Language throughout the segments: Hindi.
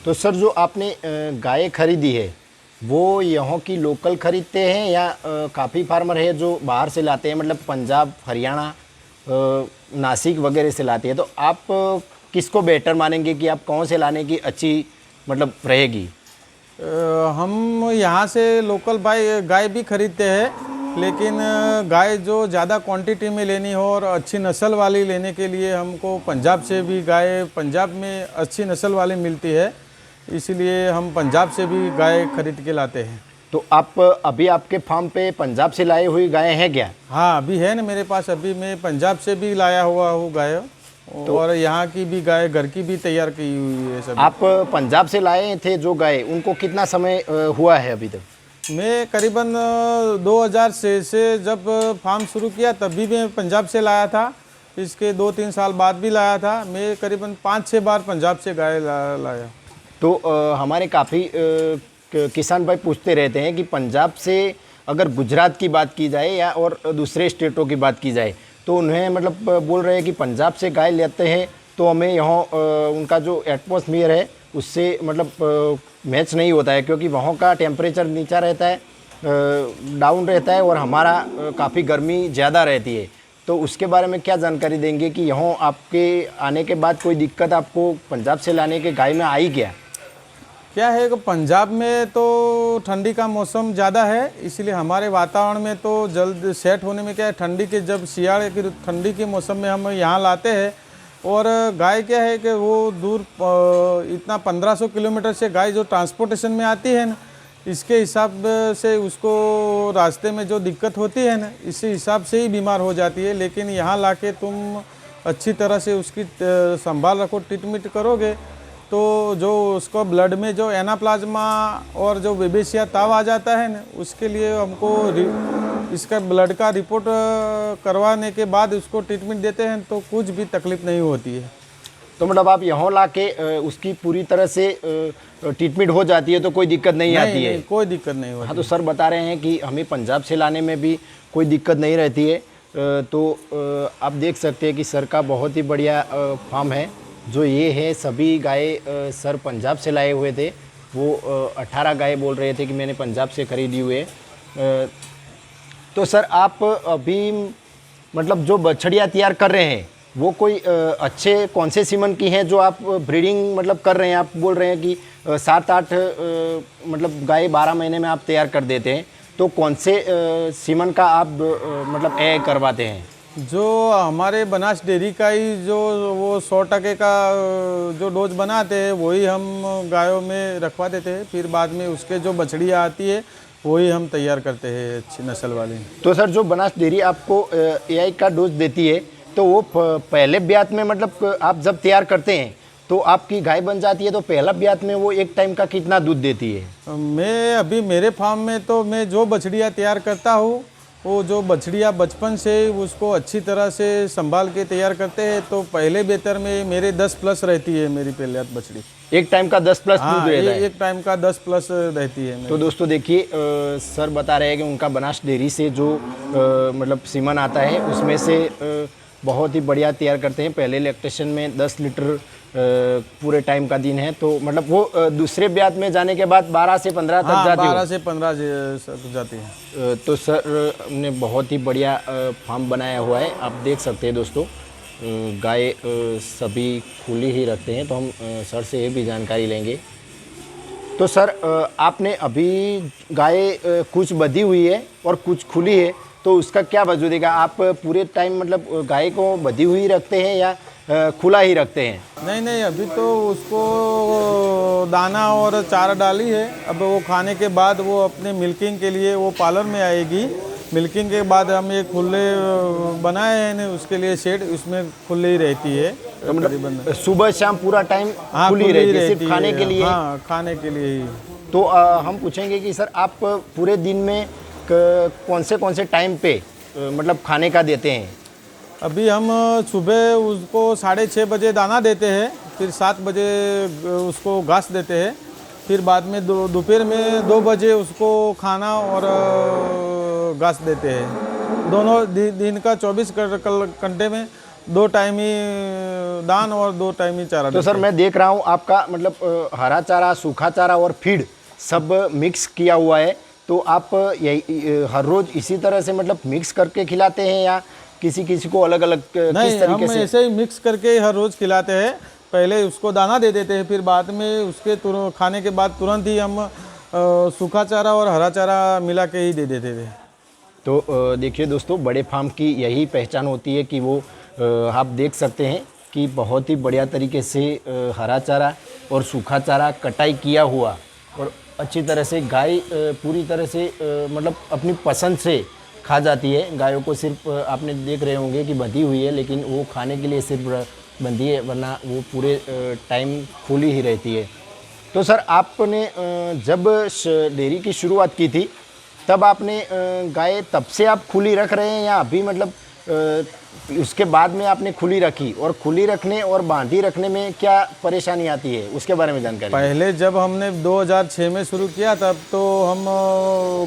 तो सर जो आपने गाय खरीदी है वो यहाँ की लोकल खरीदते हैं या काफ़ी फार्मर है जो बाहर से लाते हैं, मतलब पंजाब, हरियाणा, नासिक वगैरह से लाते हैं? तो आप किसको बेटर मानेंगे कि आप कौन से लाने की अच्छी मतलब रहेगी? हम यहाँ से लोकल गाय भी खरीदते हैं, लेकिन गाय जो ज़्यादा क्वांटिटी में लेनी हो और अच्छी नस्ल वाली लेने के लिए हमको पंजाब से भी गाय, पंजाब में अच्छी नस्ल वाली मिलती है, इसलिए हम पंजाब से भी गाय खरीद के लाते हैं। तो आप अभी आपके फार्म पे पंजाब से लाए हुई गाय हैं क्या? हाँ, अभी है ना मेरे पास, अभी मैं पंजाब से भी लाया हुआ हूँ गाय, तो और यहाँ की भी गाय घर की भी तैयार की हुई है सब। आप पंजाब से लाए थे जो गाय, उनको कितना समय हुआ है अभी तक? मैं करीबन 2006 से जब फार्म शुरू किया तभी मैं पंजाब से लाया था, इसके 2-3 साल बाद भी लाया था। मैं करीबन 5-6 बार पंजाब से गाय लाया। तो हमारे काफ़ी किसान भाई पूछते रहते हैं कि पंजाब से अगर गुजरात की बात की जाए या और दूसरे स्टेटों की बात की जाए तो उन्हें मतलब बोल रहे हैं कि पंजाब से गाय लेते हैं तो हमें यहाँ उनका जो एटमॉस्फियर है उससे मतलब मैच नहीं होता है, क्योंकि वहाँ का टेम्परेचर नीचा रहता है, डाउन रहता है, और हमारा काफ़ी गर्मी ज़्यादा रहती है। तो उसके बारे में क्या जानकारी देंगे कि यहाँ आपके आने के बाद कोई दिक्कत आपको पंजाब से लाने के गाय में आई क्या? क्या है कि पंजाब में तो ठंडी का मौसम ज़्यादा है, इसलिए हमारे वातावरण में तो जल्द सेट होने में क्या है, ठंडी के जब सियाड़े की ठंडी के मौसम में हम यहाँ लाते हैं। और गाय क्या है कि वो दूर इतना 1500 किलोमीटर से गाय जो ट्रांसपोर्टेशन में आती है ना, इसके हिसाब से उसको रास्ते में जो दिक्कत होती है ना, इसी हिसाब से ही बीमार हो जाती है। लेकिन यहाँ लाके तुम अच्छी तरह से उसकी संभाल रखो, ट्रीटमेंट करोगे, तो जो उसको ब्लड में जो एनाप्लाज्मा और जो बेबेसिया ताव आ जाता है ना, उसके लिए हमको इसका ब्लड का रिपोर्ट करवाने के बाद उसको ट्रीटमेंट देते हैं, तो कुछ भी तकलीफ नहीं होती है। तो मतलब आप यहाँ ला के उसकी पूरी तरह से ट्रीटमेंट हो जाती है, तो कोई दिक्कत नहीं आती है? कोई दिक्कत नहीं होती। हाँ, तो सर बता रहे हैं कि हमें पंजाब से लाने में भी कोई दिक्कत नहीं रहती है। तो आप देख सकते हैं कि सर का बहुत ही बढ़िया फार्म है। जो ये है सभी गाय सर पंजाब से लाए हुए थे। वो 18 गाय बोल रहे थे कि मैंने पंजाब से खरीदी हुए। तो सर आप अभी मतलब जो बछड़ियाँ तैयार कर रहे हैं वो कोई अच्छे कौन से सीमन की हैं जो आप ब्रीडिंग मतलब कर रहे हैं? आप बोल रहे हैं कि 7-8 मतलब गाय 12 महीने में आप तैयार कर देते हैं, तो कौन से सीमन का आप मतलब एग करवाते हैं? जो हमारे बनास डेयरी का ही जो वो 100% का जो डोज बनाते हैं वही हम गायों में रखवा देते हैं, फिर बाद में उसके जो बछड़ियाँ आती है वही हम तैयार करते हैं अच्छी नस्ल वाली। तो सर जो बनास डेयरी आपको एआई का डोज देती है तो वो पहले ब्यात में मतलब आप जब तैयार करते हैं तो आपकी गाय बन जाती है, तो पहला ब्यात में वो एक टाइम का कितना दूध देती है? मैं अभी मेरे फार्म में तो मैं जो बछड़ियाँ तैयार करता हूँ, वो जो बछड़ियाँ बचपन से उसको अच्छी तरह से संभाल के तैयार करते हैं, तो पहले बेहतर में मेरे 10+ रहती है मेरी पहले बछड़ी। एक टाइम का 10+ दूध रहता है? एक टाइम का 10+ रहती है। तो दोस्तों देखिए सर बता रहे हैं कि उनका बनास डेयरी से जो मतलब सीमन आता है उसमें से बहुत ही बढ़िया तैयार करते हैं। पहले लैक्टेशन में 10 लीटर पूरे टाइम का दिन है, तो मतलब वो दूसरे ब्यात में जाने के बाद 12 से 15 तक जाती है। 12 से 15 तक जाती है। तो सर ने बहुत ही बढ़िया फार्म बनाया हुआ है। आप देख सकते हैं दोस्तों, गाय सभी खुली ही रखते हैं। तो हम सर से ये भी जानकारी लेंगे। तो सर आपने अभी गाय कुछ बधी हुई है और कुछ खुली है, तो उसका क्या वजह देगा? आप पूरे टाइम मतलब गाय को बधी हुई रखते हैं या खुला ही रखते हैं? नहीं, अभी तो उसको दाना और चारा डाली है। अब वो खाने के बाद वो अपने मिल्किंग के लिए वो पार्लर में आएगी। मिल्किंग के बाद हम एक खुले बनाए हैं उसके लिए शेड, उसमें खुले ही रहती है। तो मतलब सुबह शाम पूरा टाइम खुली रहती है सिर्फ खाने के लिए? हाँ, खाने के लिए ही। तो हम पूछेंगे कि सर आप पूरे दिन में कौन से टाइम पे मतलब खाने का देते हैं? अभी हम सुबह उसको 6:30 बजे दाना देते हैं, फिर 7 बजे उसको घास देते हैं, फिर बाद में दोपहर में 2 बजे उसको खाना और घास देते हैं। दोनों दिन का 24 घंटे में 2 टाइम ही दान और 2 टाइम ही चारा तो सर मैं देख रहा हूँ आपका मतलब हरा चारा, सूखा चारा और फीड सब मिक्स किया हुआ है। तो आप यही हर रोज इसी तरह से मतलब मिक्स करके खिलाते हैं या किसी किसी को अलग अलग किस नहीं, तरीके हम से? ऐसे ही मिक्स करके हर रोज़ खिलाते हैं। पहले उसको दाना दे देते हैं, फिर बाद में उसके खाने के बाद तुरंत ही हम सूखा चारा और हरा चारा मिला के ही दे देते थे। तो देखिए दोस्तों, बड़े फार्म की यही पहचान होती है कि वो आप देख सकते हैं कि बहुत ही बढ़िया तरीके से हरा चारा और सूखा चारा कटाई किया हुआ और अच्छी तरह से गाय पूरी तरह से मतलब अपनी पसंद से खा जाती है। गायों को सिर्फ आपने देख रहे होंगे कि बंधी हुई है, लेकिन वो खाने के लिए सिर्फ बंधी है, वरना वो पूरे टाइम खुली ही रहती है। तो सर आपने जब डेयरी की शुरुआत की थी तब आपने गाय तब से आप खुली रख रहे हैं या अभी मतलब उसके बाद में आपने खुली रखी, और खुली रखने और बांधी रखने में क्या परेशानी आती है उसके बारे में जानकारी? पहले जब हमने 2006 में शुरू किया तब तो हम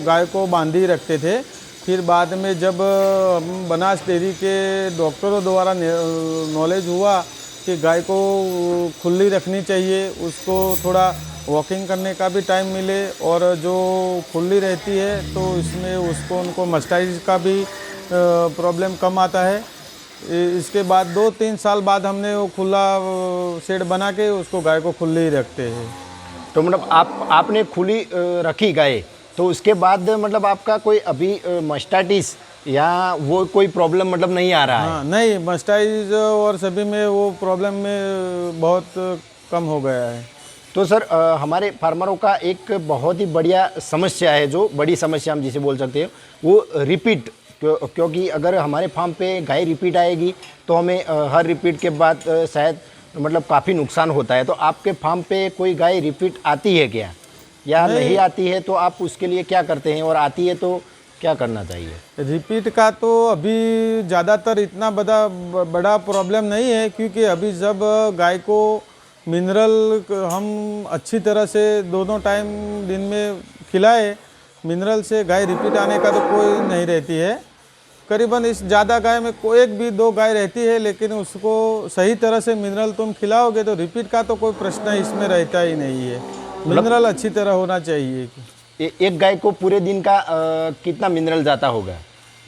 गाय को बांधी रखते थे। फिर बाद में जब हम बनास डेयरी के डॉक्टरों द्वारा नॉलेज हुआ कि गाय को खुली रखनी चाहिए, उसको थोड़ा वॉकिंग करने का भी टाइम मिले, और जो खुली रहती है तो इसमें उसको उनको मस्टाइज का भी प्रॉब्लम कम आता है। इसके बाद 2-3 साल बाद हमने वो खुला शेड बना के उसको गाय को खुली ही रखते हैं। तो मतलब आपने खुली रखी गाय, तो उसके बाद मतलब आपका कोई अभी मस्टाइटिस या वो कोई प्रॉब्लम मतलब नहीं आ रहा है? हाँ, नहीं, मस्टाइज और सभी में वो प्रॉब्लम में बहुत कम हो गया है। तो सर हमारे फार्मरों का एक बहुत ही बढ़िया समस्या है, जो बड़ी समस्या हम जिसे बोल सकते हैं, वो रिपीट। क्योंकि अगर हमारे फार्म पे गाय रिपीट आएगी तो हमें हर रिपीट के बाद शायद मतलब काफ़ी नुकसान होता है। तो आपके फार्म पे कोई गाय रिपीट आती है क्या, या नहीं आती है तो आप उसके लिए क्या करते हैं, और आती है तो क्या करना चाहिए? रिपीट का तो अभी ज़्यादातर इतना बड़ा प्रॉब्लम नहीं है, क्योंकि अभी जब गाय को मिनरल हम अच्छी तरह से दोनों टाइम दिन में खिलाए, मिनरल से गाय रिपीट आने का तो कोई नहीं रहती है। करीबन इस ज़्यादा गाय में कोई 1-2 गाय रहती है, लेकिन उसको सही तरह से मिनरल तुम खिलाओगे तो रिपीट का तो कोई प्रश्न इसमें रहता ही नहीं है। मिनरल अच्छी तरह होना चाहिए। एक गाय को पूरे दिन का कितना मिनरल जाता होगा?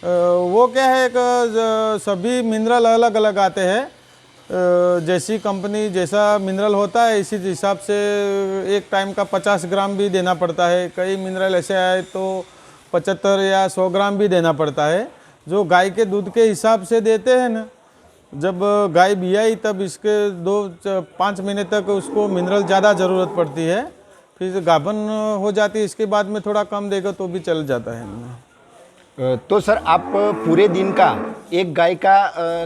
वो क्या है कि सभी मिनरल अलग अलग आते हैं। जैसी कंपनी जैसा मिनरल होता है इसी हिसाब से एक टाइम का 50 ग्राम भी देना पड़ता है। कई मिनरल ऐसे आए तो 75 या 100 ग्राम भी देना पड़ता है, जो गाय के दूध के हिसाब से देते हैं ना। जब गाय बियाई तब इसके 2-5 महीने तक उसको मिनरल ज़्यादा ज़रूरत पड़ती है, फिर गाभन हो जाती है, इसके बाद में थोड़ा कम देगा तो भी चल जाता है। तो सर आप पूरे दिन का एक गाय का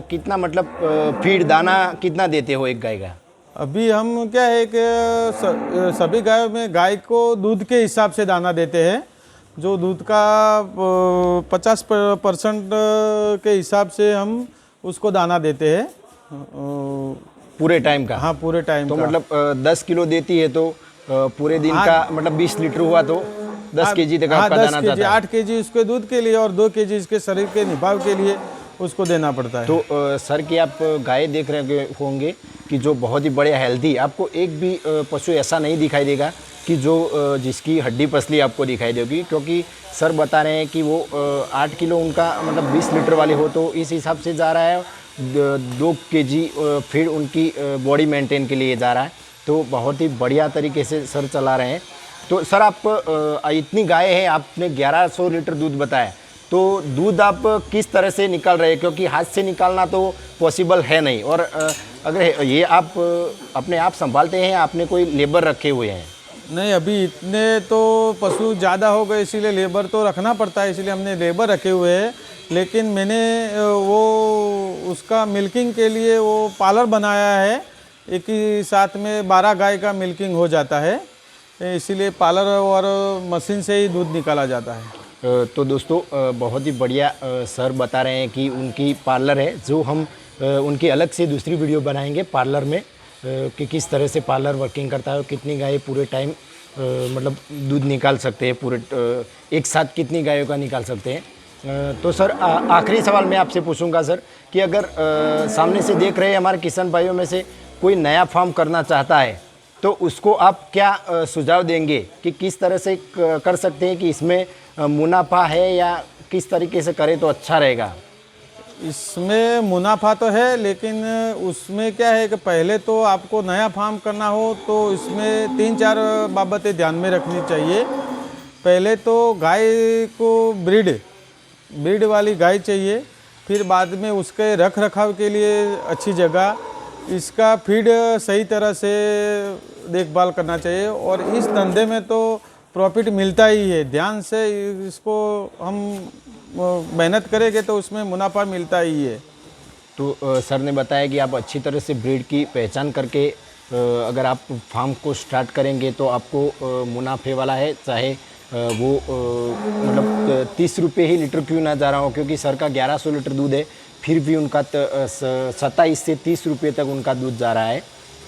कितना मतलब फीड दाना कितना देते हो एक गाय का? अभी हम क्या है कि सभी गायों में गाय को दूध के हिसाब से दाना देते हैं। जो दूध का 50% के हिसाब से हम उसको दाना देते हैं पूरे टाइम का? हाँ, पूरे टाइम तो का। मतलब 10 किलो देती है तो पूरे दिन का मतलब 20 लीटर हुआ तो 10 केजी तक आपका दाना जाता है? 8 केजी उसके दूध के लिए और 2 केजी इसके शरीर के निभाव के लिए उसको देना पड़ता है। तो सर की आप गाय देख रहे होंगे कि जो बहुत ही बढ़िया हेल्दी, आपको एक भी पशु ऐसा नहीं दिखाई देगा कि जो जिसकी हड्डी पसली आपको दिखाई देगी, क्योंकि सर बता रहे हैं कि वो 8 किलो उनका मतलब 20 लीटर वाले हो तो इस हिसाब से जा रहा है, 2 केजी फिर उनकी बॉडी मेंटेन के लिए जा रहा है। तो बहुत ही बढ़िया तरीके से सर चला रहे हैं। तो सर आप इतनी गाय है, आपने 1100 लीटर दूध बताया, तो दूध आप किस तरह से निकाल रहे हैं? क्योंकि हाथ से निकालना तो पॉसिबल है नहीं, और अगर ये आप अपने आप संभालते हैं, आपने कोई लेबर रखे हुए हैं? नहीं, अभी इतने तो पशु ज़्यादा हो गए, इसीलिए लेबर तो रखना पड़ता है, इसलिए हमने लेबर रखे हुए हैं। लेकिन मैंने वो उसका मिल्किंग के लिए वो पार्लर बनाया है, एक ही साथ में 12 गाय का मिल्किंग हो जाता है, इसीलिए पार्लर और मशीन से ही दूध निकाला जाता है। तो दोस्तों बहुत ही बढ़िया सर बता रहे हैं कि उनकी पार्लर है, जो हम उनकी अलग से दूसरी वीडियो बनाएंगे पार्लर में कि किस तरह से पार्लर वर्किंग करता है और कितनी गाय पूरे टाइम मतलब दूध निकाल सकते हैं, पूरे एक साथ कितनी गायों का निकाल सकते हैं। तो सर आखिरी सवाल मैं आपसे पूछूंगा सर कि अगर सामने से देख रहे हैं हमारे किसान भाइयों में से कोई नया फार्म करना चाहता है तो उसको आप क्या सुझाव देंगे कि किस तरह से कर सकते हैं कि इसमें मुनाफा है या किस तरीके से करें तो अच्छा रहेगा? इसमें मुनाफा तो है, लेकिन उसमें क्या है कि पहले तो आपको नया फार्म करना हो तो इसमें 3-4 बाबतें ध्यान में रखनी चाहिए। पहले तो गाय को ब्रीड वाली गाय चाहिए, फिर बाद में उसके रख रखाव के लिए अच्छी जगह, इसका फीड सही तरह से देखभाल करना चाहिए और इस धंधे में तो प्रॉफिट मिलता ही है। ध्यान से इसको हम मेहनत करेंगे तो उसमें मुनाफा मिलता ही है। तो सर ने बताया कि आप अच्छी तरह से ब्रीड की पहचान करके अगर आप फार्म को स्टार्ट करेंगे तो आपको मुनाफे वाला है, चाहे वो मतलब 30 रुपये ही लीटर क्यों ना जा रहा हो, क्योंकि सर का 1100 लीटर दूध है, फिर भी उनका 27 से 30 रुपये तक उनका दूध जा रहा है।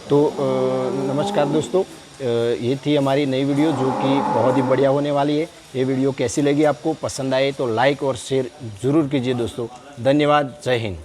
तो नमस्कार दोस्तों, ये थी हमारी नई वीडियो जो कि बहुत ही बढ़िया होने वाली है। ये वीडियो कैसी लगी आपको, पसंद आए तो लाइक और शेयर ज़रूर कीजिए दोस्तों। धन्यवाद, जय हिंद।